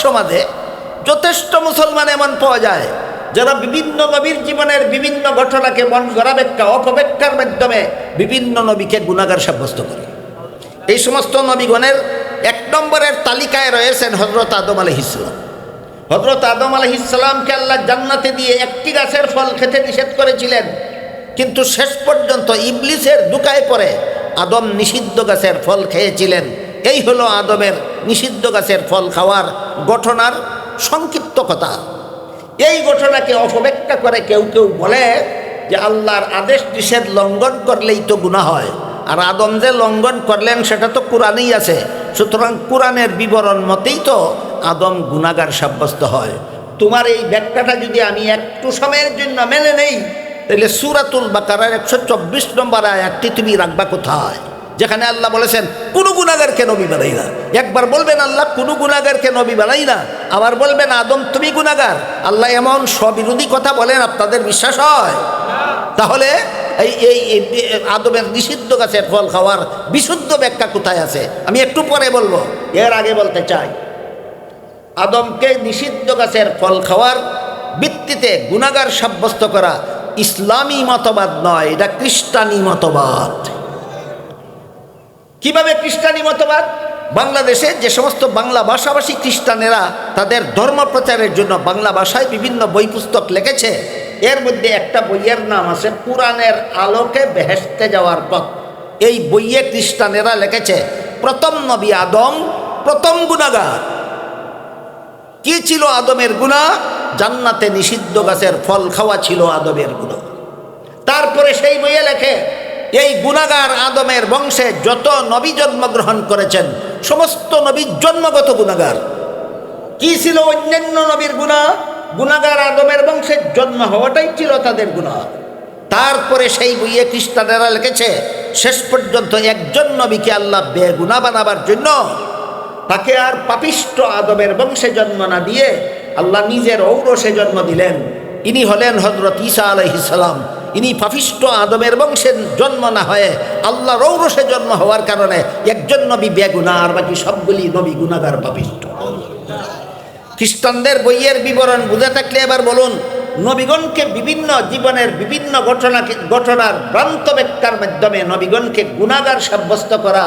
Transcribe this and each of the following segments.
সমাজে যথেষ্ট মুসলমান এমন পাওয়া যায় যারা বিভিন্ন নবীর জীবনের বিভিন্ন ঘটনাকে মন গড়া ব্যাখ্যা অপব্যাখ্যার মাধ্যমে বিভিন্ন নবীকে গুনাহগার সাব্যস্ত করে। এই সমস্ত নবীগণের এক নম্বরের তালিকায় রয়েছেন হযরত আদম আলাইহিস সালাম। হযরত আদম আলাইহিস সালামকে আল্লাহ জান্নাতে দিয়ে একটি গাছের ফল খেতে নিষেধ করেছিলেন, কিন্তু শেষ পর্যন্ত ইবলিসের দুকায় পড়ে আদম নিষিদ্ধ গাছের ফল খেয়েছিলেন। এই হলো আদমের নিষিদ্ধ গাছের ফল খাওয়ার ঘটনার সংক্ষিপ্ত কথা। এই ঘটনাকে অপব্যাখ্যা করে কেউ কেউ বলে যে আল্লাহর আদেশ নিষেধ লঙ্ঘন করলেই তো গুনাহ হয়, আর আদম যে লঙ্ঘন করলেন সেটা তো কোরআনেই আছে, সুতরাং কোরআনের বিবরণ মতেই তো আদম গুনাহগার সাব্যস্ত হয়। তোমার এই ব্যাখ্যাটা যদি আমি একটু সময়ের জন্য মেনে নেই, তাহলে সূরাতুল বাকারার 124 নম্বর আয়াতটি তুমি রাখবা কোথায়, যেখানে আল্লাহ বলেছেন কোনো গুনাহগারকে নবী বানাই না। একবার বলবেন আল্লাহ কোনো গুনাহগারকে নবী বানাই না, আবার বলবেন আদম তুমি গুনাহগার। আল্লাহ এমন স্ববিরোধী কথা বলেন, আপনাদের বিশ্বাস হয়? তাহলে এই আদমের নিষিদ্ধ গাছের ফল খাওয়ার বিশুদ্ধ ব্যাখ্যা কোথায় আছে আমি একটু পরে বলবো। এর আগে বলতে চাই, আদমকে নিষিদ্ধ গাছের ফল খাওয়ার ভিত্তিতে গুনাহগার সাব্যস্ত করা ইসলামী মতবাদ নয়, এটা খ্রিস্টানি মতবাদ। কিভাবে খ্রিস্টানি মতবাদ? বাংলাদেশে যে সমস্ত বাংলা ভাষাভাষী খ্রিস্টানেরা তাদের ধর্ম প্রচারের জন্য বাংলা ভাষায় বিভিন্ন বই পুস্তক লিখেছে, এর মধ্যে একটা বইয়ের নাম আছে কুরআনের আলোকে বেহেশতে যাওয়ার পথ। এই বইয়ে খ্রিস্টানেরা লিখেছে প্রথম নবী আদম প্রথম গুনাহগার। কি ছিল আদমের গুনাহ? জান্নাতে নিষিদ্ধ গাছের ফল খাওয়া ছিল আদমের গুনাহ। তারপরে সেই বইয়ে লেখে এই গুনাহগার আদমের বংশে যত নবী জন্মগ্রহণ করেছেন সমস্ত নবী জন্মগত গুনাহগার। কি ছিল অন্যান্য নবীর গুনাহ? গুনাহগার আদমের বংশে জন্ম হওয়াটাই ছিল তাদের গুনাহ। তারপরে সেই বইয়ে খ্রিস্টানেরা লিখেছে শেষ পর্যন্ত একজন নবীকে আল্লাহ বেগুনাহ বানাবার জন্য তাকে আর পাপিষ্ট আদমের বংশে জন্ম না দিয়ে আল্লাহ নিজের ঔরসে জন্ম দিলেন। ইনি হলেন হযরত ঈসা আলাইহিস সালাম। ইনি পাপিষ্ট আদমের বংশে জন্ম না হয়ে আল্লাহর ঔরসে জন্ম হওয়ার কারণে একজন নবী বেগুনাহ, আর বাকি সবগুলি নবী গুনাহগার পাপিষ্ট। খ্রিস্টানদের বইয়ের বিবরণ বুঝে থাকলে এবার বলুন, নবীগণকে বিভিন্ন জীবনের বিভিন্ন ঘটনার ভ্রান্ত ব্যাখ্যার মাধ্যমে নবীগণকে গুনাহগার সাব্যস্ত করা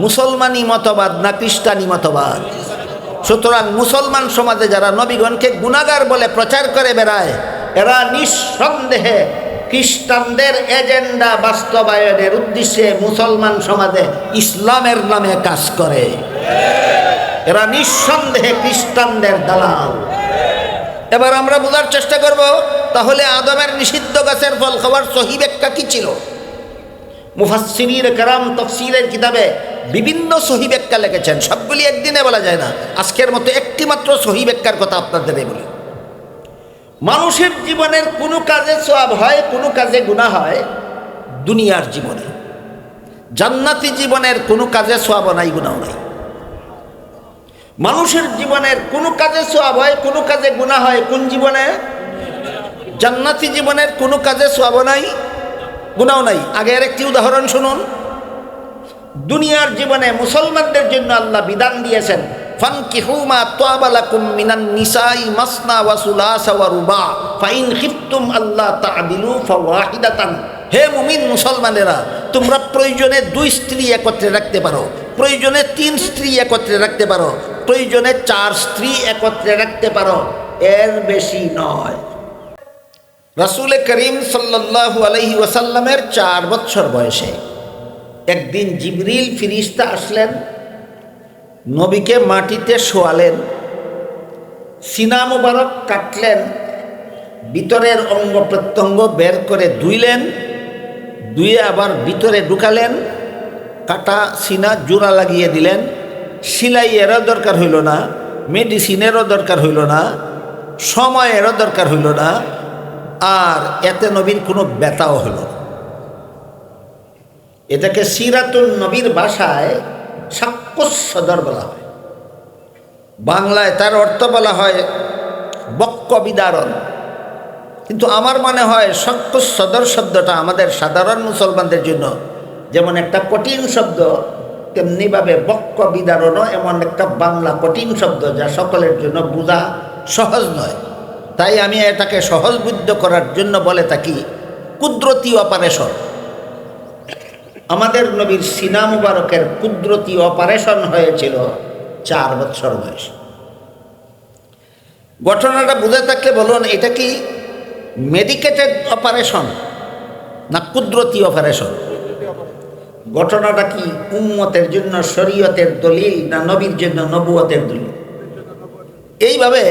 মুসলমানি মতবাদ না খ্রিস্টানি মতবাদ? সুতরাং মুসলমান সমাজে যারা নবীগণকে গুনাহগার বলে প্রচার করে বেড়ায়, এরা নিঃসন্দেহে খ্রিস্টানদের এজেন্ডা বাস্তবায়নের উদ্দেশ্যে মুসলমান সমাজে ইসলামের নামে কাজ করে। এরা নিঃসন্দেহে খ্রিস্টানদের দালাল। এবার আমরা বোঝার চেষ্টা করব, তাহলে আদমের নিষিদ্ধ গাছের ফল খাওয়ার সহি ব্যাখ্যা কি ছিল? মুফাসসিরিন কেরাম তাফসীরের কিতাবে বিভিন্ন সহি ব্যাখ্যা লিখেছেন, সবগুলি একদিনে বলা যায় না। আজকের মতো একটি মাত্র সহি ব্যাখ্যার কথা আপনাদের বলি। মানুষের জীবনের কোনো কাজে সওয়াব হয়, কোনো কাজে গুনাহ হয় দুনিয়ার জীবনে। জান্নাতি জীবনের কোনো কাজে সওয়াব নাই, গুনাহ নাই। মানুষের জীবনের কোনো কাজে সওয়াব হয়, কোনো কাজে গুনাহ হয় কোন জীবনে? জান্নাতি জীবনের কোনো কাজে সওয়াব নাই, গুনাহ নাই। আগের একটি উদাহরণ শুনুন। দুনিয়ার জীবনে মুসলমানদের জন্য আল্লাহ বিধান দিয়েছেন ফানকিহু মা তাবা লাকুম মিনান নিসাই মাসনা ওয়া সুলাসা ওয়া রুবা ফাইন খিফতুম আল্লাহ তা'দিলু ফাওয়াহিদাতান। হে মুমিন মুসলমানেরা, তোমরা প্রয়োজনে 2 স্ত্রী একত্রে রাখতে পারো, প্রয়োজনে 3 স্ত্রী একত্রে রাখতে পারো, প্রয়োজনে 4 স্ত্রী একত্রে রাখতে পারো, এর বেশি নয়। রাসূল করিম সাল্লাল্লাহু আলাইহি ওয়াসাল্লামের 4 বছর বয়সে একদিন জিবরিল ফিরিস্তা আসলেন, নবীকে মাটিতে শোয়ালেন, সিনা মুবারক কাটলেন, ভিতরের অঙ্গ প্রত্যঙ্গ বের করে ধুইলেন, ধুয়ে আবার ভিতরে ঢুকালেন, কাটা সিনা জোড়া লাগিয়ে দিলেন। সিলাইয়েরও দরকার হইল না, মেডিসিনেরও দরকার হইল না, সময়েরও দরকার হইল না, আর এতে নবীর কোনো ব্যথাও হইল না। এটাকে সিরাতুন নবীর ভাষায় সাক্ষ্য সদর বলা হয়, বাংলায় তার অর্থ বলা হয় বক্ষ বিদারণ। কিন্তু আমার মনে হয় সাক্ষ্য সদর শব্দটা আমাদের সাধারণ মুসলমানদের জন্য যেমন একটা কঠিন শব্দ, তেমনিভাবে বক্ষ বিদারণও এমন একটা বাংলা কঠিন শব্দ যা সকলের জন্য বোঝা সহজ নয়। তাই আমি এটাকে সহজবুদ্ধ করার জন্য বলে থাকি কুদরতি অপারেশন। আমাদের নবীর সিনা মুবারকের কুদরতি অপারেশন হয়েছিল 4 বছর বয়সে। ঘটনাটা বুঝে থাকলে বলুন, এটা কি মেডিকেটেড অপারেশন না কুদরতি অপারেশন? ঘটনাটা কি উম্মতের জন্য শরীয়তের দলিল না নবীর জন্য নবুয়তের দলিল? এইভাবে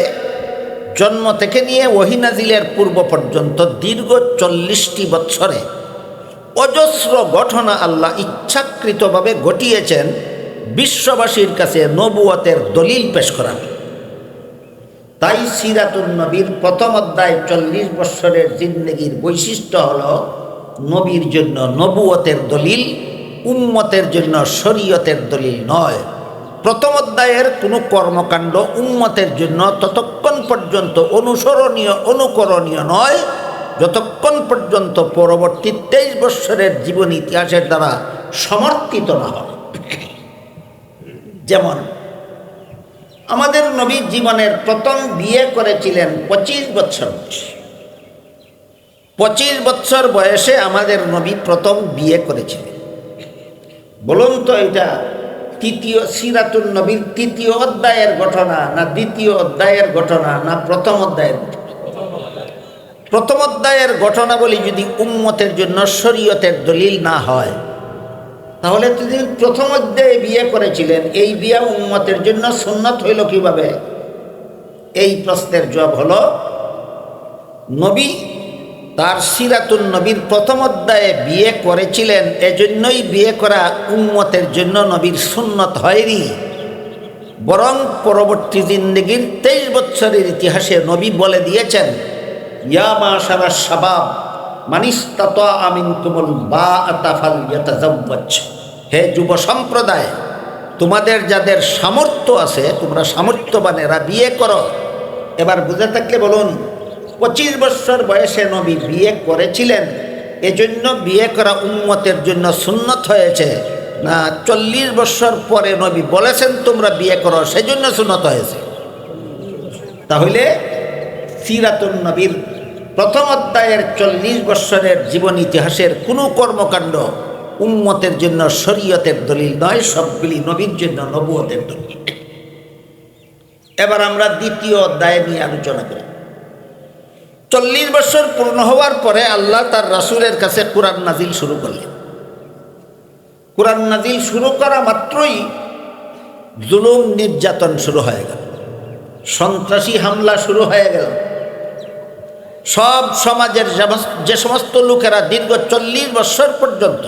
জন্ম থেকে নিয়ে ওহী নাজিলের পূর্ব পর্যন্ত দীর্ঘ 40টি বৎসরে অজস্র ঘটনা আল্লাহ ইচ্ছাকৃতভাবে ঘটিয়েছেন বিশ্ববাসীর কাছে নবুয়তের দলিল পেশ করার। তাই সিরাতুন নবীর প্রথম অধ্যায় 40 বৎসরের জিন্দেগির বৈশিষ্ট্য হল নবীর জন্য নবুয়তের দলিল, উম্মতের জন্য শরীয়তের দলিল নয়। প্রথম অধ্যায়ের কোনো কর্মকাণ্ড উম্মতের জন্য ততক্ষণ পর্যন্ত অনুসরণীয় অনুকরণীয় নয় যতক্ষণ পর্যন্ত পরবর্তী 23 বৎসরের জীবন ইতিহাসের দ্বারা সমর্থিত না হয়। যেমন আমাদের নবী জীবনের প্রথম বিয়ে করেছিলেন 25 বৎসর বয়সে। 25 বৎসর বয়সে আমাদের নবী প্রথম বিয়ে করেছিলেন। বলুন তো, এটা তৃতীয় সিরাতুন নবীর 3য় অধ্যায়ের ঘটনা না 2য় অধ্যায়ের ঘটনা না প্রথম অধ্যায়ের ঘটনা? প্রথম অধ্যায়ের ঘটনা বলি যদি উম্মতের জন্য শরীয়তের দলিল না হয়, তাহলে তিনি প্রথম অধ্যায়ে বিয়ে করেছিলেন, এই বিয়ে উম্মতের জন্য সুন্নত হইল কিভাবে? এই প্রশ্নের জবাব হলো, নবী তার সিরাতুন নবীর প্রথম অধ্যায়ে বিয়ে করেছিলেন, এজন্যই বিয়ে করা উম্মতের জন্য নবীর সুন্নত হয়নি, বরং পরবর্তী জিন্দেগির 23 বৎসরের ইতিহাসে নবী বলে দিয়েছেন, ইয়া মাশারা শাবাব মান ইসতাতা মিনকুমুল বাআতা ফালইয়াতাযাওয়াজ। হে যুব সম্প্রদায়, তোমাদের যাদের সামর্থ্য আছে তোমরা সামর্থ্যবানেরা বিয়ে করো। এবার বুঝে থাকলে বলুন, 25 বৎসর বয়সে নবী বিয়ে করেছিলেন, এজন্য বিয়ে করা উম্মতের জন্য সুন্নত হয়েছে, না 40 বৎসর পরে নবী বলেছেন তোমরা বিয়ে করো সেজন্য সুন্নত হয়েছে? তাহলে সিরাতুন নবীর প্রথম অধ্যায়ের 40 বৎসরের জীবন ইতিহাসের কোনো কর্মকাণ্ড উম্মতের জন্য শরীয়তের দলিল নয়, সবগুলি নবীর জন্য নবুয়তের দলিল। এবার আমরা 2য় অধ্যায় নিয়ে আলোচনা করি। 40 বৎসর পূর্ণ হওয়ার পরে আল্লাহ তার রাসূলের কাছে কুরআন নাজিল শুরু করলেন। কুরআন নাজিল শুরু করা মাত্রই জুলুম নির্যাতন শুরু হয়ে গেল, সন্ত্রাসী হামলা শুরু হয়ে গেল। সব সমাজের যে সমস্ত লোকেরা দীর্ঘ 40 বৎসর পর্যন্ত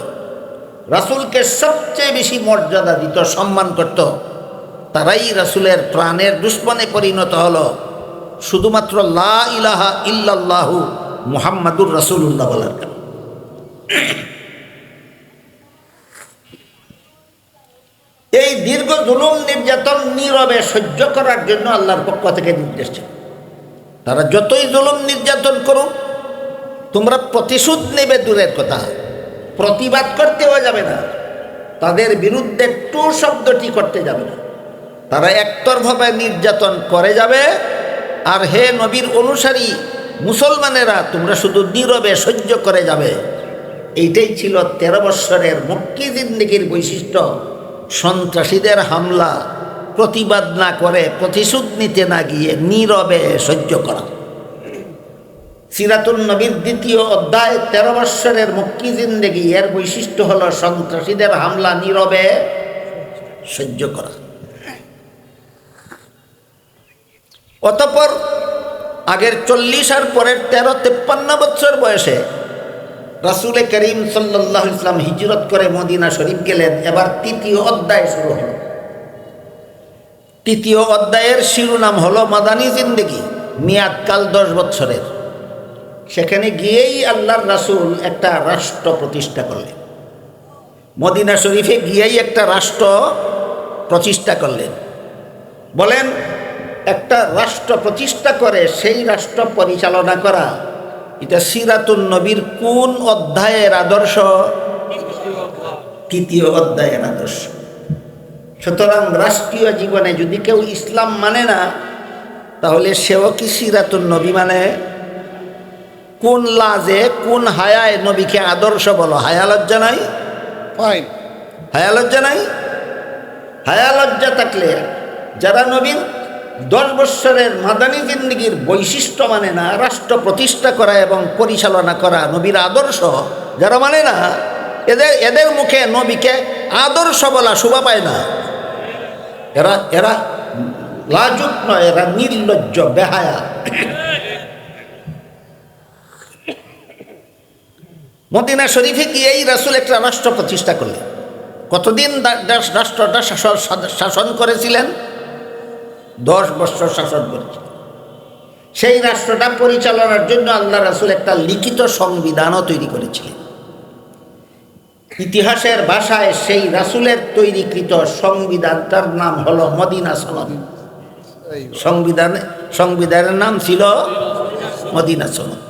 রাসূলকে সবচেয়ে বেশি মর্যাদা দিত, সম্মান করত, তারাই রাসূলের প্রাণের দুশমনে পরিণত হলো শুধুমাত্র লা ইলাহা ইল্লাল্লাহু মুহাম্মাদুর রাসূলুল্লাহ বলার কারণে। এই দীর্ঘ জুলুম নির্যাতন নীরবে সহ্য করার জন্য আল্লাহর পক্ষ থেকে নির্দেশ ছিল, তারা যতই জুলুম নির্যাতন করুক তোমরা প্রতিশোধ নেবে দূরের কথা, প্রতিবাদ করতেও যাবে না, তাদের বিরুদ্ধে টু শব্দটি করতে যাবে না, তারা একতরফাভাবে নির্যাতন করে যাবে। আর হে নবীর অনুসারী মুসলমানেরা, তোমরা শুধু নীরবে সহ্য করে যাবে। এইটাই ছিল 13 বৎসরের মক্কি জিন্দেগির বৈশিষ্ট্য। সন্ত্রাসীদের হামলা প্রতিবাদ না করে, প্রতিশোধ নিতে না গিয়ে নীরবে সহ্য করা। সিরাতুন নবীর 2য় অধ্যায় 13 বৎসরের মক্কি জিন্দেগি, এর বৈশিষ্ট্য হলো সন্ত্রাসীদের হামলা নীরবে সহ্য করা। অতঃপর আগের 40 আর পরের 13-53 বৎসর বয়সে রাসূল করিম সাল্লাল্লাহু আলাইহি ওয়াসাল্লাম হিজরত করে মদিনা শরীফ গেলেন। এবার 3য় অধ্যায় শুরু হলো। 3য় অধ্যায়ের শিরোনাম হলো মাদানী জিন্দেগি, মেয়াদকাল 10 বৎসরের। সেখানে গিয়েই আল্লাহর রাসূল একটা রাষ্ট্র প্রতিষ্ঠা করলেন। মদিনা শরীফে গিয়েই একটা রাষ্ট্র প্রতিষ্ঠা করলেন। বলেন, একটা রাষ্ট্র প্রতিষ্ঠা করে সেই রাষ্ট্র পরিচালনা করা, এটা সিরাতুন নবীর কোন অধ্যায়ের আদর্শ? 3য় অধ্যায়ের আদর্শ। সুতরাং রাষ্ট্রীয় জীবনে যদি কেউ ইসলাম মানে না, তাহলে সেও কি সিরাতুন নবী মানে? কোন লাজে কোন হায়ায় নবীকে আদর্শ বলো? হায়া লজ্জা নাই? হায়া লজ্জা নাই? হায়া লজ্জা থাকলে যারা নবীর 10 বৎসরের মাদানী জিন্দেগীর বৈশিষ্ট্য মানে না, রাষ্ট্র প্রতিষ্ঠা করা এবং পরিচালনা করা নবীর আদর্শ যারা মানে না, এদের মুখে নবীকে আদর্শ বলা শোভা পায় না। এরা লাজুক নয়, এরা নির্লজ্জ, বেহায়া। মদিনা শরীফে গিয়েই রাসূল একটা রাষ্ট্র প্রতিষ্ঠা করলেন। কতদিন রাষ্ট্রটা শাসন করেছিলেন? 10 বৎসর শাসন করেছিলেন। সেই রাষ্ট্রটা পরিচালনার জন্য আল্লাহ রাসূল একটা লিখিত সংবিধানও তৈরি করেছিলেন। ইতিহাসের ভাষায় সেই রাসূলের তৈরিকৃত সংবিধানটার নাম হলো মদিনা সনদ। সংবিধানের নাম ছিল মদিনা সনদ।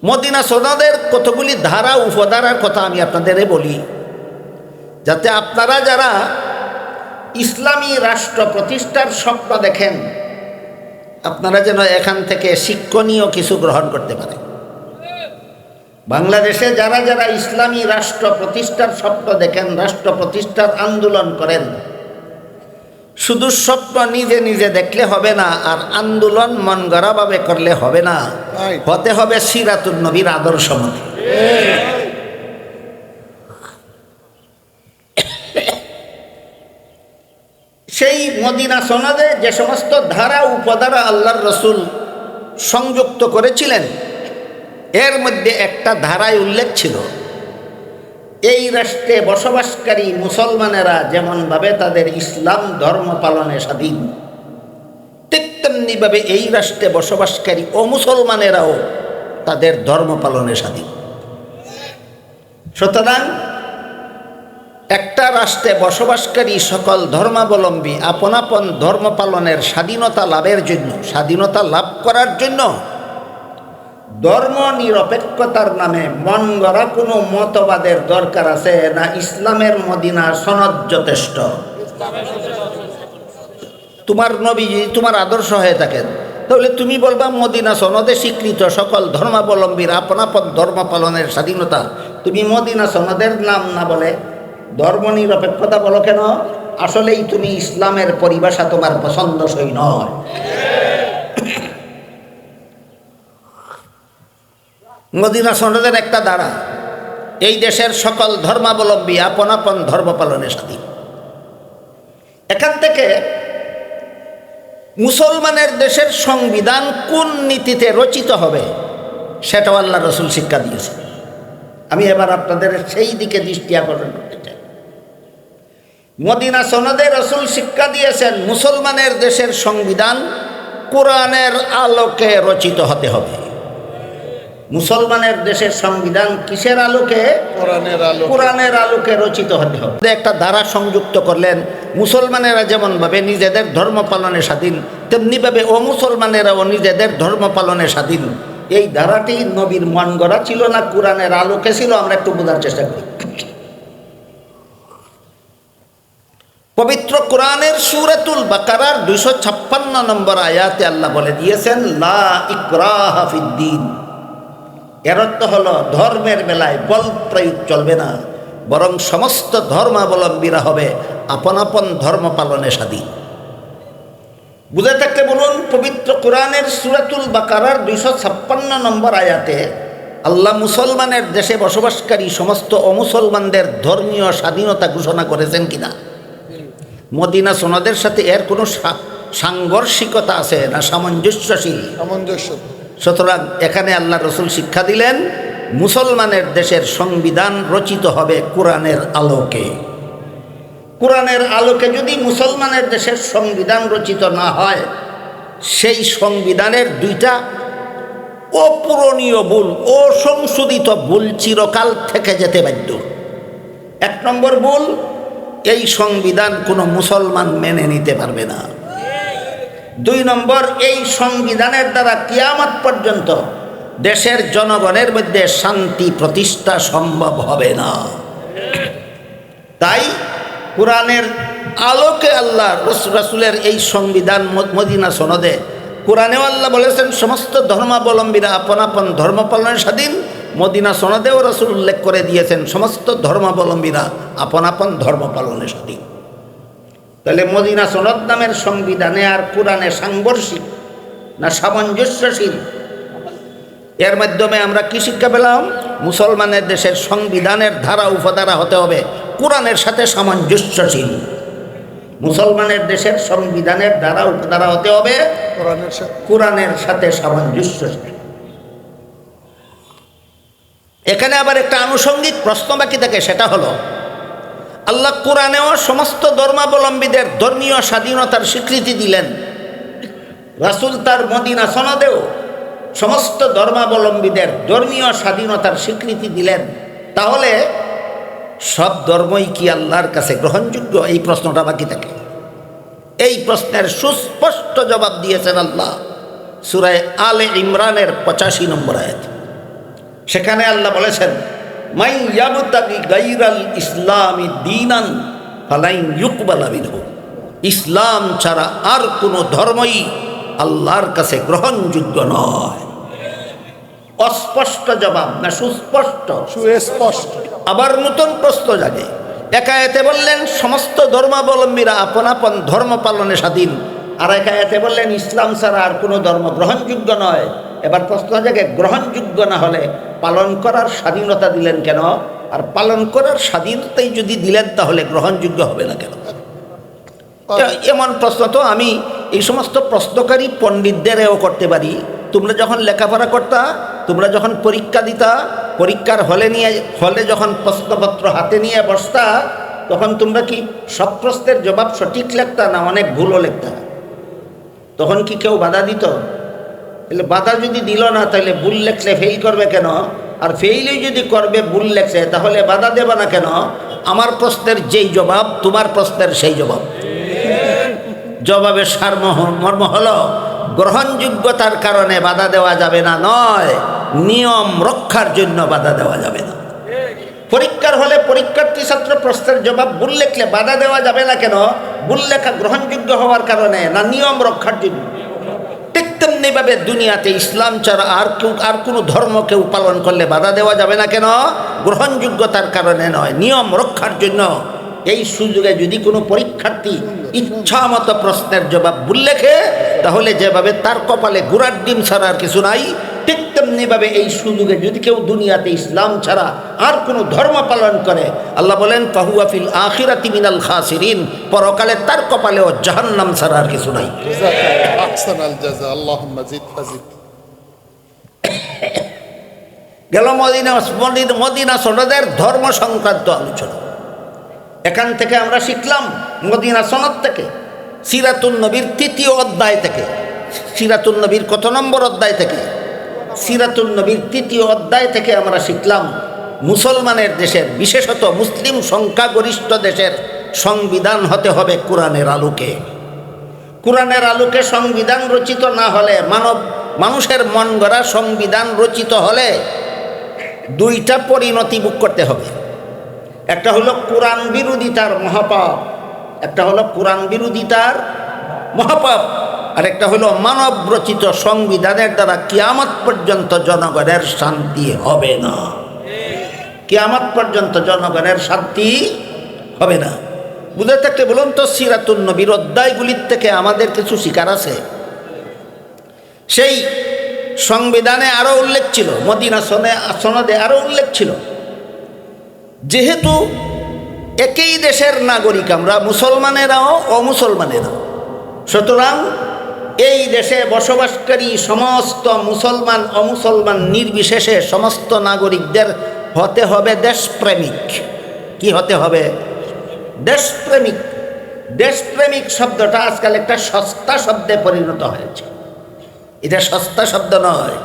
মদিনা সনদের কতগুলি ধারা উপধারার কথা আমি আপনাদের বলি, যাতে আপনারা যারা ইসলামী রাষ্ট্র প্রতিষ্ঠার স্বপ্ন দেখেন, আপনারা যেন এখান থেকে শিক্ষণীয় কিছু গ্রহণ করতে পারেন। বাংলাদেশে যারা যারা ইসলামী রাষ্ট্র প্রতিষ্ঠার স্বপ্ন দেখেন, রাষ্ট্র প্রতিষ্ঠার আন্দোলন করেন, শুধু স্বপ্ন নিজে নিজে দেখলে হবে না, আর আন্দোলন মন গড়াভাবে করলে হবে না, হতে হবে সিরাতুন নবীর আদর্শ মতে। সেই মদিনা সনদে যে সমস্ত ধারা উপধারা আল্লাহর রাসূল সংযুক্ত করেছিলেন, এর মধ্যে একটা ধারায় উল্লেখ ছিল, এই রাষ্ট্রে বসবাসকারী মুসলমানেরা যেমনভাবে তাদের ইসলাম ধর্ম পালনে স্বাধীন, ঠিক তেমনিভাবে এই রাষ্ট্রে বসবাসকারী অমুসলমানেরাও তাদের ধর্ম পালনে স্বাধীন। সুতরাং একটা রাষ্ট্রে বসবাসকারী সকল ধর্মাবলম্বী আপন আপন ধর্ম পালনের স্বাধীনতা লাভের জন্য, স্বাধীনতা লাভ করার জন্য ধর্ম নিরপেক্ষতার নামে মন গড়া কোনো মতবাদের দরকার আছে না? ইসলামের মদিনা সনদ যথেষ্ট। তোমার নবী যদি তোমার আদর্শ হয়ে থাকেন, তাহলে তুমি বলবা মদিনা সনদে স্বীকৃত সকল ধর্মাবলম্বীর আপন আপন ধর্ম পালনের স্বাধীনতা। তুমি মদিনা সনদের নাম না বলে ধর্ম নিরপেক্ষতা বলো কেন? আসলেই তুমি ইসলামের পরিভাষা তোমার পছন্দসই নয়। মদিনা সনদের একটা দ্বারা এই দেশের সকল ধর্মাবলম্বী আপন আপন ধর্ম পালনে স্বাধীন। এখান থেকে মুসলমানের দেশের সংবিধান কোন নীতিতে রচিত হবে সেটাও আল্লাহ রাসূল শিক্ষা দিয়েছেন। আমি এবার আপনাদের সেই দিকে দৃষ্টি আকর্ষণ করতে চাই। মদিনা সনদে রাসূল শিক্ষা দিয়েছেন মুসলমানের দেশের সংবিধান কোরআনের আলোকে রচিত হতে হবে। মুসলমানের দেশের সংবিধান কিসের আলোকে? কোরআনের আলোকে রচিত হতে হবে। একটা ধারা সংযুক্ত করলেন, মুসলমানেরা যেমনভাবে নিজেদের ধর্ম পালনে স্বাধীন, তেমনিভাবে অমুসলমানেরাও নিজেদের ধর্ম পালনে স্বাধীন। এই ধারাটি নবীর মন গড়া ছিল না কোরআনের আলোকে ছিল? আমরা একটু বোঝার চেষ্টা করি। পবিত্র কোরআনের সূরাতুল বাকারার 256 নম্বর আয়াতে আল্লাহ বলে দিয়েছেন, লা ইকরাহা ফিদ্দীন। এর অর্থ হলো ধর্মের বেলায় বল প্রয়োগ চলবে না, বরং সমস্ত ধর্মাবলম্বীরা হবে আপন আপন ধর্ম পালনে স্বাধীন। বুঝে থাকলে বলুন, পবিত্র কোরআনের সূরাতুল বাকারার 256 নম্বর আয়াতে আল্লাহ মুসলমানের দেশে বসবাসকারী সমস্ত অমুসলমানদের ধর্মীয় স্বাধীনতা ঘোষণা করেছেন কিনা? মদিনা সনদের সাথে এর কোনো সাংঘর্ষিকতা আছে না? সামঞ্জস্যশীল। সুতরাং এখানে আল্লাহ রাসূল শিক্ষা দিলেন, মুসলমানের দেশের সংবিধান রচিত হবে কোরআনের আলোকে। কোরআনের আলোকে যদি মুসলমানের দেশের সংবিধান রচিত না হয়, সেই সংবিধানের দুইটা অপূরণীয় ভুল, অসংশোধিত ভুল চিরকাল থেকে যেতে বাধ্য। 1 নম্বর ভুল, এই সংবিধান কোনো মুসলমান মেনে নিতে পারবে না। 2 নম্বর, এই সংবিধানের দ্বারা কিয়ামত পর্যন্ত দেশের জনগণের মধ্যে শান্তি প্রতিষ্ঠা সম্ভব হবে না। তাই কোরআনের আলোকে আল্লাহ রাসূলের এই সংবিধান মদিনা সনদে কোরআনেও আল্লাহ বলেছেন সমস্ত ধর্মাবলম্বীরা আপন আপন ধর্ম পালনের স্বাধীন। মদিনা সনদেও রাসূল উল্লেখ করে দিয়েছেন সমস্ত ধর্মাবলম্বীরা আপন আপন ধর্ম পালনের স্বাধীন। তাহলে মদিনা সনদ নামের সংবিধানে আর কোরআনে সাংঘর্ষিক না সামঞ্জস্যশীল? এর মাধ্যমে আমরা কি শিক্ষা পেলাম? মুসলমানের দেশের সংবিধানের ধারা উপধারা হতে হবে কোরআনের সাথে সামঞ্জস্যশীল। মুসলমানের দেশের সংবিধানের ধারা উপধারা হতে হবে কোরআনের সাথে সামঞ্জস্যশীল। এখানে আবার একটা আনুষঙ্গিক প্রশ্ন বাকি থাকে, সেটা হলো আল্লাহ কোরআনেও সমস্ত ধর্মাবলম্বীদের ধর্মীয় স্বাধীনতার স্বীকৃতি দিলেন, রাসূল তার মদিনা সনদেও সমস্ত ধর্মাবলম্বীদের ধর্মীয় স্বাধীনতার স্বীকৃতি দিলেন। তাহলে সব ধর্মই কি আল্লাহর কাছে গ্রহণযোগ্য? এই প্রশ্নটা বাকি থাকে। এই প্রশ্নের সুস্পষ্ট জবাব দিয়েছেন আল্লাহ সূরা আলে ইমরানের 85 নম্বর আয়াত। সেখানে আল্লাহ বলেছেন, মাই ইয়াবতাগি গায়রাল ইসলামি দীনান ফালান ইউকবালা মিনহু। ইসলাম ছাড়া আর কোনো ধর্মই আল্লাহর কাছে গ্রহণযোগ্য নয়। অস্পষ্ট জবাব না সুস্পষ্ট? সুস্পষ্ট। আবার নতুন প্রশ্ন জাগে। এক আয়াতে বললেন সমস্ত ধর্মাবলম্বীরা আপন আপন ধর্ম পালনে স্বাধীন, আর এক আয়াতে বললেন ইসলাম ছাড়া আর কোনো ধর্ম গ্রহণযোগ্য নয়। এবার প্রশ্ন জাগে, গ্রহণযোগ্য না হলে পালন করার স্বাধীনতা দিলেন কেন? আর পালন করার স্বাধীনতাই যদি দিলেন তাহলে গ্রহণযোগ্য হবে না কেন? এমন প্রশ্ন তো আমি এই সমস্ত প্রশ্নকারী পণ্ডিতদেরও করতে পারি। তোমরা যখন লেখাপড়া করতা, তোমরা যখন পরীক্ষা দিতা, পরীক্ষার হলে যখন প্রশ্নপত্র হাতে নিয়ে বসতা, তখন তোমরা কি সব প্রশ্নের জবাব সঠিক লিখতা না অনেক ভুলও লিখতা? তখন কি কেউ বাধা দিত? তাহলে বাধা যদি দিল না, তাহলে ভুল লেখলে ফেল করবে কেন? আর ফেইলই যদি করবে ভুল লেখছে, তাহলে বাধা দেবে না কেন? আমার প্রশ্নের যেই জবাব তোমার প্রশ্নের সেই জবাব। জবাবের সারমর্ম হলো গ্রহণযোগ্যতার কারণে বাধা দেওয়া যাবে না, নয় নিয়ম রক্ষার জন্য বাধা দেওয়া যাবে না। পরীক্ষার হলে পরীক্ষার্থী ছাত্র প্রশ্নের জবাব ভুল লেখলে বাধা দেওয়া যাবে না কেন? ভুল লেখা গ্রহণযোগ্য হওয়ার কারণে না নিয়ম রক্ষার জন্য? ঠিক তেমনিভাবে দুনিয়াতে ইসলাম ছাড়া আর কোনো ধর্ম কেউ পালন করলে বাধা দেওয়া যাবে না কেন? গ্রহণযোগ্যতার কারণে নয়, নিয়ম রক্ষার জন্য। এই সুযোগে যদি কোনো পরীক্ষার্থী ইচ্ছা মতো প্রশ্নের জবাব ভুল লেখে, তাহলে যেভাবে তার কপালে ঘোড়ার ডিম ছাড়া আর কিছু নাই, ঠিক তেমনিভাবে এই সুযোগে যদি কেউ দুনিয়াতে ইসলাম ছাড়া আর কোনো ধর্ম পালন করে, আল্লাহ বলেন ফাহুয়া ফিল আখিরাতি মিনাল খাসিরিন, পরকালে তার কপালেও জাহান্নাম ছাড়া আর কিছু নাই। গেল মদিনা সনদের ধর্ম সংক্রান্ত আলোচনা। এখান থেকে আমরা শিখলাম মদিনা সনদ থেকে, সিরাতুন নবীর 3য় অধ্যায় থেকে। সিরাতুন নবীর কত নম্বর অধ্যায় থেকে? সিরাতুন নবীর 3য় অধ্যায় থেকে আমরা শিখলাম মুসলমানের দেশের, বিশেষত মুসলিম সংখ্যাগরিষ্ঠ দেশের সংবিধান হতে হবে কোরআনের আলোকে। কোরআনের আলোকে সংবিধান রচিত না হলে, মানুষের মন গড়া সংবিধান রচিত হলে 2টা পরিণতি ভোগ করতে হবে। একটা হলো কোরআন বিরোধিতার মহাপাপ, একটা হলো কোরআন বিরোধিতার মহাপাপ, আর একটা হলো মানব রচিত সংবিধানের দ্বারা কিয়ামত পর্যন্ত জনগণের শান্তি হবে না। কিয়ামত পর্যন্ত জনগণের শান্তি হবে না। বুঝে থাকলে বলুন তো, সিরাতুন নবীর অধ্যায়গুলির থেকে আমাদের কিছু শিকার আছে। সেই সংবিধানে আরও উল্লেখ ছিল, মদিনা সনদে আরও উল্লেখ ছিল, যেহেতু একই দেশের নাগরিক আমরা, মুসলমানেরাও অমুসলমানেরাও, সুতরাং এই দেশে বসবাসকারী সমস্ত মুসলমান অমুসলমান নির্বিশেষে সমস্ত নাগরিকদের হতে হবে দেশপ্রেমিক। কি হতে হবে? দেশপ্রেমিক। দেশপ্রেমিক শব্দটা আজকাল একটা সস্তা শব্দে পরিণত হয়েছে। এটা সস্তা শব্দ নয়।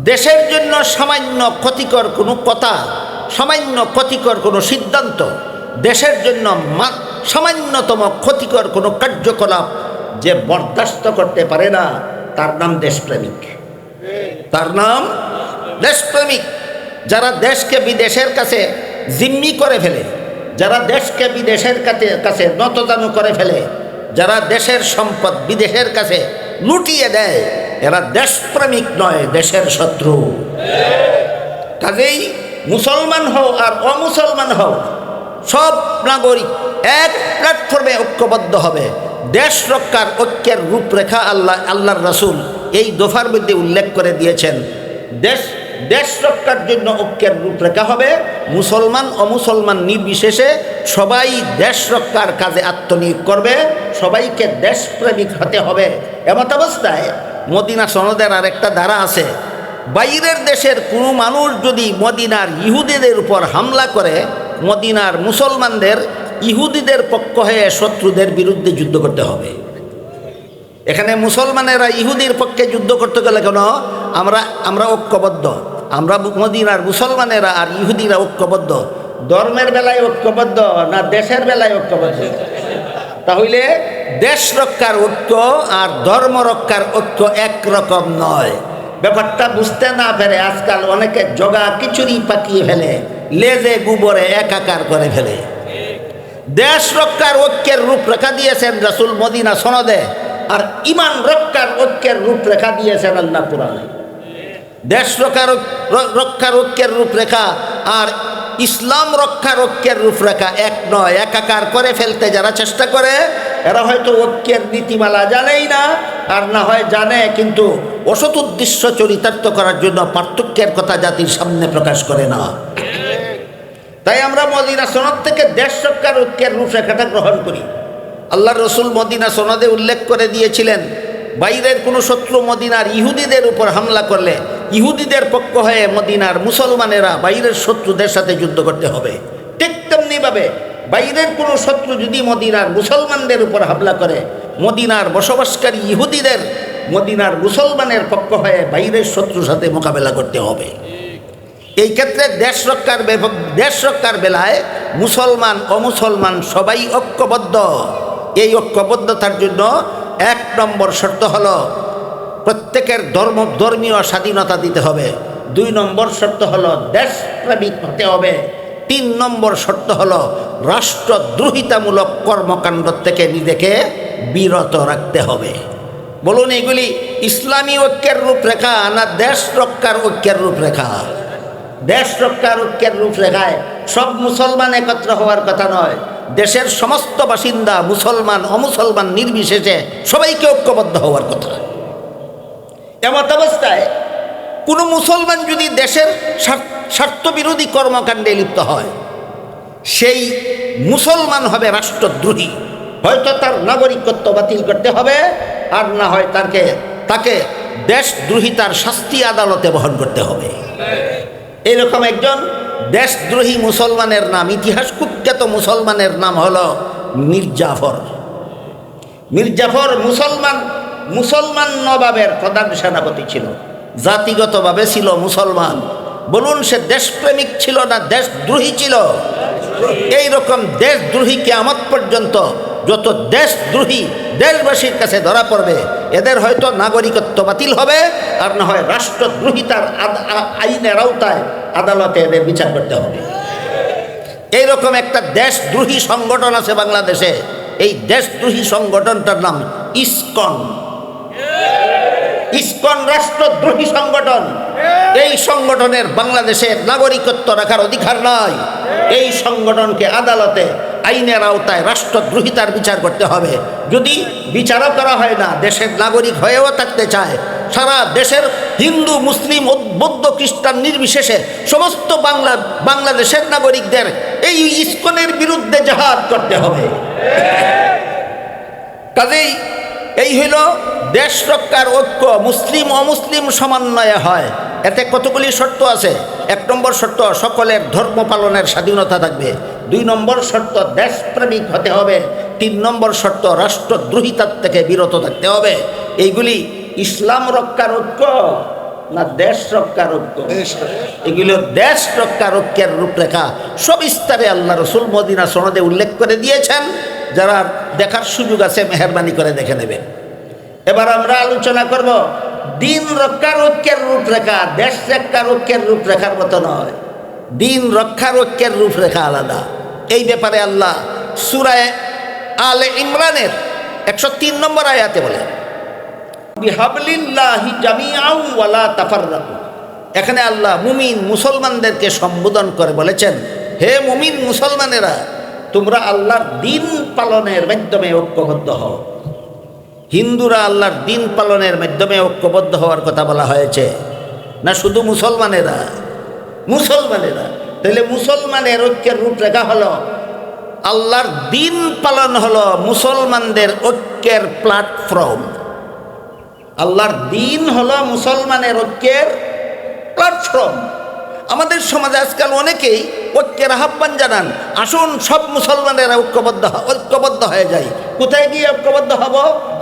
দেশের জন্য সামান্য ক্ষতিকর কোনো কথা, সামান্য ক্ষতিকর কোনো সিদ্ধান্ত, দেশের জন্য সামান্যতম ক্ষতিকর কোনো কার্যকলাপ যে বরদাস্ত করতে পারে না, তার নাম দেশপ্রেমিক। তার নাম দেশপ্রেমিক। যারা দেশকে বিদেশের কাছে জিম্মি করে ফেলে, যারা দেশকে বিদেশের কাছে নতজানু করে ফেলে, যারা দেশের সম্পদ বিদেশের কাছে লুটিয়ে দেয়, এরা দেশপ্রেমিক নয়, দেশের শত্রু। কাজেই মুসলমান হও আর অমুসলমান হও, সব নাগরিক এক প্ল্যাটফর্মে ঐক্যবদ্ধ হবে। দেশ রক্ষার ঐক্যের রূপরেখা আল্লাহর রাসূল এই দফার মধ্যে উল্লেখ করে দিয়েছেন। দেশ রক্ষার জন্য ঐক্যের রূপরেখা হবে মুসলমান অমুসলমান নির্বিশেষে সবাই দেশ রক্ষার কাজে আত্মনিয়োগ করবে, সবাইকে দেশপ্রেমিক হতে হবে। এমত অবস্থায় মদিনা সনদের আর একটা ধারা আছে, বাইরের দেশের কোনো মানুষ যদি মদিনার ইহুদিদের উপর হামলা করে, মদিনার মুসলমানদের ইহুদিদের পক্ষ হয়ে শত্রুদের বিরুদ্ধে যুদ্ধ করতে হবে। এখানে মুসলমানেরা ইহুদির পক্ষে যুদ্ধ করতে গেলে কেন, আমরা ঐক্যবদ্ধ, আমরা মদিনার মুসলমানেরা আর ইহুদিরা ঐক্যবদ্ধ। ধর্মের বেলায় ঐক্যবদ্ধ না দেশের বেলায় ঐক্যবদ্ধ? তাহলে দেশ রক্ষার ঐক্য আর ধর্ম রক্ষার ঐক্য একরকম নয়। ব্যাপারটা বুঝতে না পেরে আজকাল অনেকে জগা খিচুড়ি পাকিয়ে ফেলে, লেজে গোবরে একাকার করে ফেলে। দেশ রক্ষার ঐক্যের রূপরেখা দিয়েছেন রাসূল মদিনা সনদে, আর ইমান রক্ষার ঐক্যের রূপরেখা দিয়েছেন আল্লাহ কুরআনে। দেশ রক্ষার ঐক্যের রূপরেখা আর ইসলাম রক্ষার ঐক্যের রূপরেখা এক নয়। একাকার করে ফেলতে যারা চেষ্টা করে, এরা হয়তো ঐক্যের নীতিমালা জানেই না, আর না হয় জানে কিন্তু অসৎ উদ্দেশ্য চরিতার্থ করার জন্য পার্থক্যের কথা জাতির সামনে প্রকাশ করে না। তাই আমরা মদিনা সনদ থেকে দেশ রক্ষার ঐক্যের রূপরেখাটা গ্রহণ করি। আল্লাহর রাসূল মদিনা সনদে উল্লেখ করে দিয়েছিলেন, বাইরের কোনো শত্রু মদিনার ইহুদিদের উপর হামলা করলে ইহুদিদের পক্ষ হয়ে মদিনার মুসলমানেরা বাইরের শত্রুদের সাথে যুদ্ধ করতে হবে। ঠিক তেমনিভাবে বাইরের কোনো শত্রু যদি মদিনার মুসলমানদের উপর হামলা করে, মদিনার বসবাসকারী ইহুদিদের মদিনার মুসলমানের পক্ষ হয়ে বাইরের শত্রুর সাথে মোকাবেলা করতে হবে। এই ক্ষেত্রে দেশ রক্ষার বেলায় মুসলমান অমুসলমান সবাই ঐক্যবদ্ধ। এই ঐক্যবদ্ধতার জন্য এক নম্বর শর্ত হলো প্রত্যেকের ধর্মীয় স্বাধীনতা দিতে হবে। 2 নম্বর শর্ত হলো দেশপ্রেমিক হতে হবে। 3 নম্বর শর্ত হলো রাষ্ট্রদ্রোহিতামূলক কর্মকাণ্ড থেকে নিজেকে বিরত রাখতে হবে। বলুন, এগুলি ইসলামী ঐক্যের রূপরেখা না দেশ রক্ষার ঐক্যের রূপরেখা? দেশ রক্ষার ঐক্যের রূপরেখায় সব মুসলমান একত্র হওয়ার কথা নয়, দেশের সমস্ত বাসিন্দা মুসলমান অমুসলমান নির্বিশেষে সবাইকে ঐক্যবদ্ধ হওয়ার কথা। এমত অবস্থায় কোনো মুসলমান যদি দেশের স্বার্থবিরোধী কর্মকাণ্ডে লিপ্ত হয়, সেই মুসলমান হবে রাষ্ট্রদ্রোহী। হয়তো তার নাগরিকত্ব বাতিল করতে হবে, আর না হয় তাকে দেশদ্রোহিতার শাস্তি আদালতে বহন করতে হবে। এইরকম একজন দেশদ্রোহী মুসলমানের নাম, ইতিহাস কুখ্যাত মুসলমানের নাম হলো মীর জাফর। মুসলমান নবাবের প্রধান সেনাপতি ছিল, জাতিগতভাবে ছিল মুসলমান। বলুন, সে দেশপ্রেমিক ছিল না দেশদ্রোহী ছিল? এইরকম দেশদ্রোহী কিয়ামত পর্যন্ত যত দেশদ্রোহী দেশবাসীর কাছে ধরা পড়বে, এদের হয়তো নাগরিকত্ব বাতিল হবে, আর না হয় রাষ্ট্রদ্রোহিতার আইনের আওতায় আদালতে এদের বিচার করতে হবে। এইরকম একটা দেশদ্রোহী সংগঠন আছে বাংলাদেশে। এই দেশদ্রোহী সংগঠনটার নাম ইসকন রাষ্ট্রদ্রোহী সংগঠন। এই সংগঠনের বাংলাদেশের নাগরিকত্ব রাখার অধিকার নাই। এই সংগঠনকে আদালতে আইনের আওতায় রাষ্ট্রদ্রোহিতার বিচার করতে হবে। যদি বিচারও করা হয় না, দেশের নাগরিক হয়েও থাকতে চায়, সারা দেশের হিন্দু মুসলিম বৌদ্ধ খ্রিস্টান নির্বিশেষে সমস্ত বাংলাদেশের নাগরিকদের এই ইসকনের বিরুদ্ধে জিহাদ করতে হবে। কাজেই এই হইল দেশ রক্ষার ঐক্য। মুসলিম অমুসলিম সমন্বয়ে হয়। এতে কতগুলি শর্ত আছে। 1 নম্বর শর্ত, সকলের ধর্ম পালনের স্বাধীনতা থাকবে। 2 নম্বর শর্ত, দেশপ্রেমিক হতে হবে। 3 নম্বর শর্ত, রাষ্ট্রদ্রোহিতার থেকে বিরত থাকতে হবে। এইগুলি ইসলাম রক্ষার ঐক্য না দেশ রক্ষার ঐক্য? এগুলো দেশ রক্ষার ঐক্যের রূপরেখা সবিস্তারে আল্লাহ রাসূল মদিনা সনদে উল্লেখ করে দিয়েছেন। যারা দেখার সুযোগ আছে মেহেরবানি করে দেখে নেবেন। এবার আমরা আলোচনা করব দিন রক্ষার ঐক্যের রূপরেখা। দেশ রক্ষার ঐক্যের রূপরেখার মতো নয়, দিন রক্ষার ঐক্যের রূপরেখা আলাদা। এই ব্যাপারে আল্লাহ সূরা আলে ইমরানের 103 নম্বর আয়াতে বলে, বিহাবলিল্লাহি জামিআন ওয়া লা তাফাররাকু। এখানে আল্লাহ মুমিন মুসলমানদেরকে সম্বোধন করে বলেছেন, হে মুমিন মুসলমানেরা, তোমরা আল্লাহর দিন পালনের মাধ্যমে ঐক্যবদ্ধ হও। হিন্দুরা আল্লাহর দিন পালনের মাধ্যমে ঐক্যবদ্ধ হওয়ার কথা বলা হয়েছে না শুধু মুসলমানেরা? মুসলমানেরা। তাহলে মুসলমানের ঐক্যের রূপরেখা হলো আল্লাহর দিন পালন হলো মুসলমানদের ঐক্যের প্ল্যাটফর্ম। আল্লাহর দিন হলো মুসলমানের ঐক্যের প্ল্যাটফর্ম। আমাদের সমাজে আজকাল অনেকেই ঐক্যের আহ্বান জানান, আসুন সব মুসলমানেরা ঐক্যবদ্ধ হয়ে যায়। কোথায় গিয়ে ঐক্যবদ্ধ হব?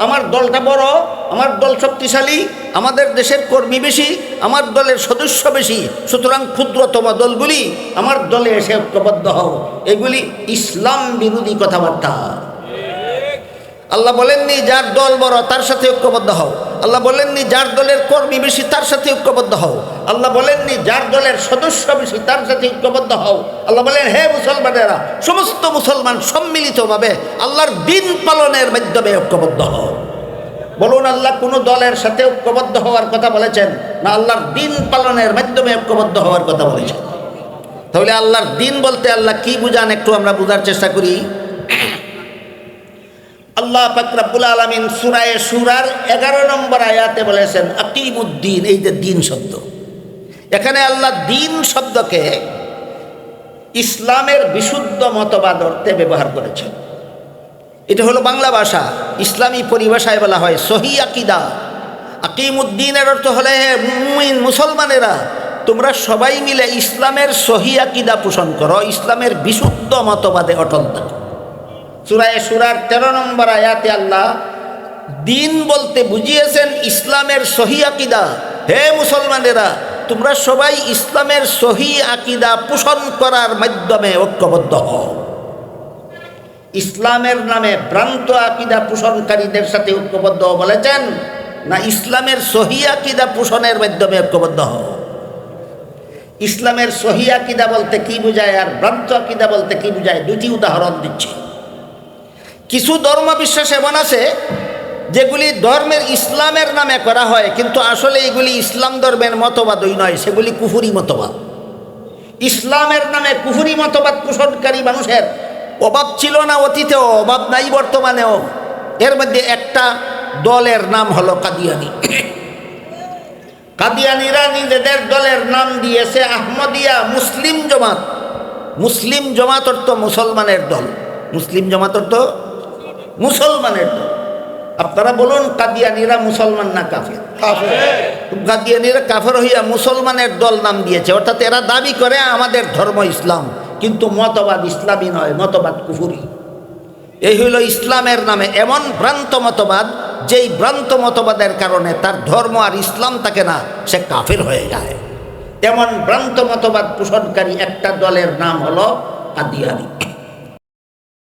আমার দলটা বড়, আমার দল শক্তিশালী, আমাদের দেশের কর্মী বেশি, আমার দলের সদস্য বেশি, সুতরাং ক্ষুদ্রতম দলগুলি আমার দলে এসে ঐক্যবদ্ধ হও। এগুলি ইসলাম বিরোধী কথাবার্তা। আল্লাহ বলেননি যার দল বড় তার সাথে ঐক্যবদ্ধ হও। আল্লাহ বলেননি যার দলের কর্মী বেশি তার সাথে ঐক্যবদ্ধ হও। আল্লাহ বলেননি যার দলের সদস্য বেশি তার সাথে ঐক্যবদ্ধ হও। আল্লাহ বলেন, হে মুসলমানেরা, সমস্ত মুসলমান সম্মিলিতভাবে আল্লাহর দিন পালনের মাধ্যমে ঐক্যবদ্ধ হও। বলুন, আল্লাহ কোনো দলের সাথে ঐক্যবদ্ধ হওয়ার কথা বলেছেন না আল্লাহর দিন পালনের মাধ্যমে ঐক্যবদ্ধ হওয়ার কথা বলেছেন? তাহলে আল্লাহর দিন বলতে আল্লাহ কি বুঝান একটু আমরা বোঝার চেষ্টা করি। আল্লাহ পাক রব্বুল আলামিন সূরা শুরার 11 নম্বর আয়াতে বলেছেন আকিমুদ্দিন। এই যে দিন শব্দ, এখানে আল্লাহ দিন শব্দকে ইসলামের বিশুদ্ধ মতবাদ অর্থে ব্যবহার করেছেন। এটা হলো বাংলা ভাষা, ইসলামী পরিভাষায় বলা হয় সহি আকিদা। আকিমুদ্দিনের অর্থ হলে, হে মুমিন মুসলমানেরা, তোমরা সবাই মিলে ইসলামের সহি আকিদা পোষণ করো, ইসলামের বিশুদ্ধ মতবাদে অটল থাকো। সূরা শুরার 13 নম্বর আয়াতে আল্লাহ দিন বলতে বুঝিয়েছেন ইসলামের সহি আকিদা। হে মুসলমানেরা, তোমরা সবাই ইসলামের সহি আকিদা পোষণ করার মাধ্যমে ঐক্যবদ্ধ হও। ইসলামের নামে ভ্রান্ত আকিদা পোষণকারীদের সাথে ঐক্যবদ্ধ বলেছেন না ইসলামের সহি আকিদা পোষণের মাধ্যমে ঐক্যবদ্ধ হও? ইসলামের সহি আকিদা বলতে কি বোঝায় আর ভ্রান্ত আকিদা বলতে কি বোঝায়, দুটি উদাহরণ দিচ্ছি। কিছু ধর্ম বিশ্বাস এমন আছে যেগুলি ধর্মের ইসলামের নামে করা হয়, কিন্তু আসলে এগুলি ইসলাম ধর্মের মতবাদই নয়, সেগুলি কুফরি মতবাদ। ইসলামের নামে কুফরি মতবাদ পোষণকারী মানুষের অভাব ছিল না অতীতেও, অভাব নাই বর্তমানেও। এর মধ্যে একটা দলের নাম হলো কাদিয়ানি। কাদিয়ানিরা নিজেদের দলের নাম দিয়েছে আহমদিয়া মুসলিম জমাত। মুসলিম জমাত অর্থ মুসলমানের দল। মুসলিম জমাত অর্থ মুসলমানের দল। আপনারা বলুন, কাদিয়ানিরা মুসলমান না কাফের? কাদিয়ানিরা কাফের হইয়া মুসলমানের দল নাম দিয়েছে, অর্থাৎ এরা দাবি করে আমাদের ধর্ম ইসলাম, কিন্তু মতবাদ ইসলামী নয়, মতবাদ কুফরি। এই হইল ইসলামের নামে এমন ভ্রান্ত মতবাদ, যেই ভ্রান্ত মতবাদের কারণে তার ধর্ম আর ইসলাম থাকে না, সে কাফের হয়ে যায়। তেমন ভ্রান্ত মতবাদ পোষণকারী একটা দলের নাম হলো কাদিয়ানি।